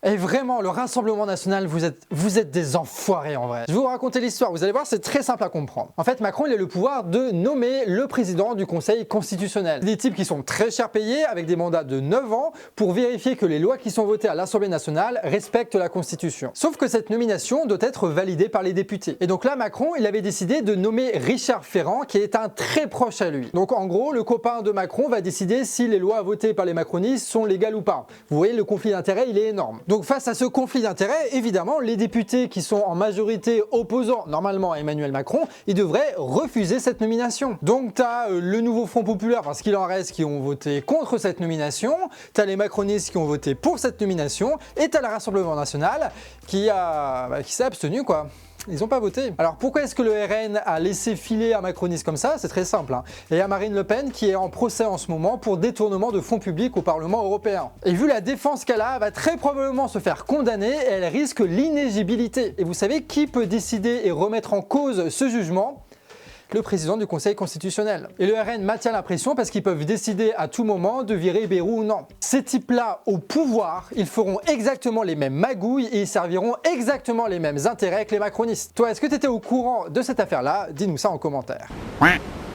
Et vraiment, le Rassemblement National, vous êtes des enfoirés en vrai. Je vais vous raconter l'histoire, vous allez voir, c'est très simple à comprendre. En fait, Macron, il a le pouvoir de nommer le président du Conseil constitutionnel. Des types qui sont très cher payés, avec des mandats de 9 ans, pour vérifier que les lois qui sont votées à l'Assemblée nationale respectent la Constitution. Sauf que cette nomination doit être validée par les députés. Et donc là, Macron, il avait décidé de nommer Richard Ferrand, qui est un très proche à lui. Donc en gros, le copain de Macron va décider si les lois votées par les macronistes sont légales ou pas. Vous voyez, le conflit d'intérêts, il est énorme. Donc face à ce conflit d'intérêts, évidemment, les députés qui sont en majorité opposants normalement à Emmanuel Macron, ils devraient refuser cette nomination. Donc tu as le nouveau Front Populaire, parce qu'il en reste, qui ont voté contre cette nomination, tu as les macronistes qui ont voté pour cette nomination, et tu as le Rassemblement National qui s'est abstenu quoi. Ils n'ont pas voté. Alors pourquoi est-ce que le RN a laissé filer un macroniste comme ça? C'est très simple. Il y a Marine Le Pen qui est en procès en ce moment pour détournement de fonds publics au Parlement européen. Et vu la défense qu'elle a, elle va très probablement se faire condamner et elle risque l'inéligibilité. Et vous savez qui peut décider et remettre en cause ce jugement? Le président du Conseil constitutionnel. Et le RN maintient la pression parce qu'ils peuvent décider à tout moment de virer Bayrou ou non. Ces types-là, au pouvoir, ils feront exactement les mêmes magouilles et ils serviront exactement les mêmes intérêts que les macronistes. Toi, est-ce que tu étais au courant de cette affaire-là? Dis-nous ça en commentaire.